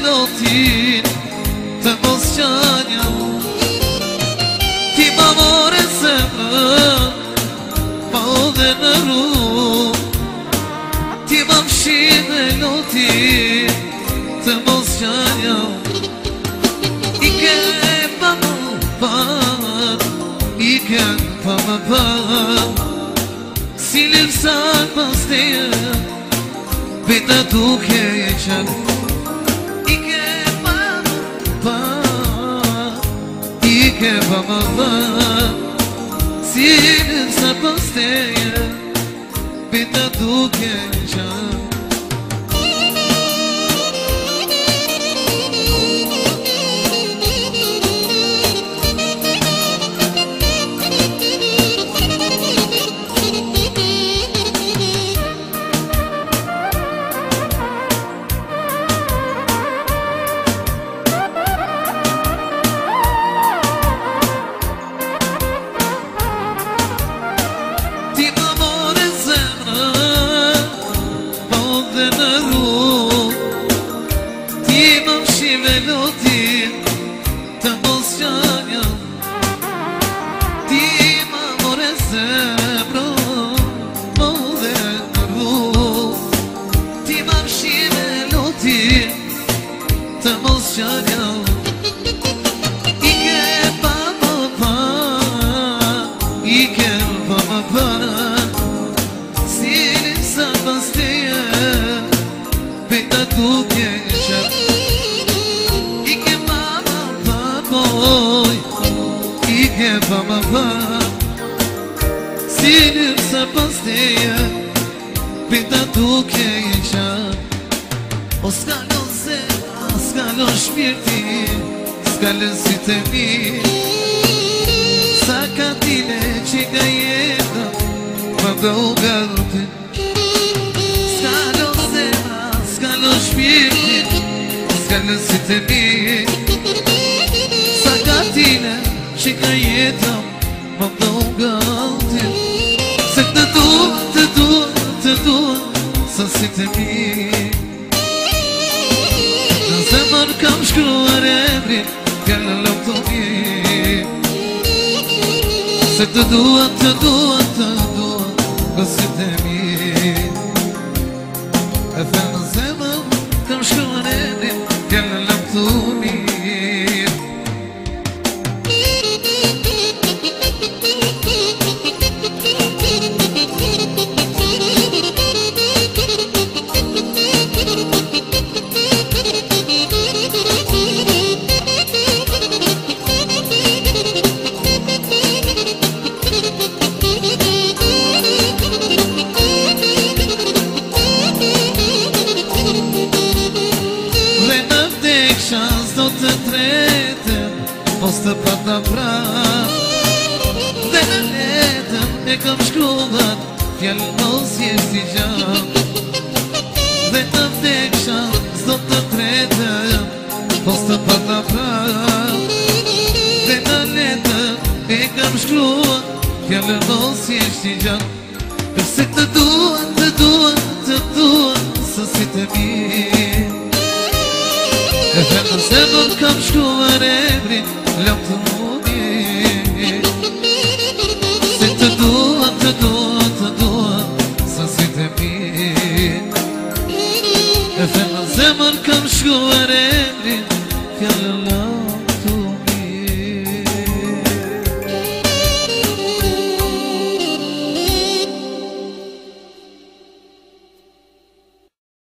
velotin të mos qanja. Ti ma more zemrën, ma odhe në rrugë. Ti ma mshi velotin të mos qanja. Ike pa më pat, ike pa më pat. Si lëmsak pas teje, beta duke e qanë. Ike pa më pat, ike pa më pat. Si lëmsak pas teje, beta duke e qanë. Velotin të mos qanja. Ti ma more zemrën, ma odhe në rrugë. Ti ma mshi velotin të mos qanja. Ike pa më pat, ike pa më pat. Si lëmsak pas teje, beta duke e qanë. Ike pa më pat, si lëmsak pas teje, beta duke e qanë. O s'kallon zemra, s'kallon shpirti, s'kallon sytë e mi. Sa ka tile që ka jeta, më do galpi. S'kallon zemra, s'kallon shpirti, s'kallon sytë e mi. Sa ka tile që ka jeta, më do galpi. Se të dua, të dua, të dua, sa sytë e mi. Në zemër kam shkruar emrin, fjallë lëmtoni. Se të dua, të dua, të dua, ka sytë e mi. E the në zemër kam shkruar emrin, fjallë lëmtoni. S'do të tretën, mos të pata prap. Dhe në letën e kam shkruar, fjallë mos jesh t'i gjallë. Dhe në vdeksha, s'do të tretën, mos të pata prap. Dhe në letën e kam shkruar, fjallë mos jesh t'i gjallë. Përse të dua, të dua, të dua, sa sytë e mi. E the në zemër kam shkruar emrin, lëmtoni. Se të dua, të dua, të dua, sa sytë e mi. E the në zemër kam shkruar emrin, fjallë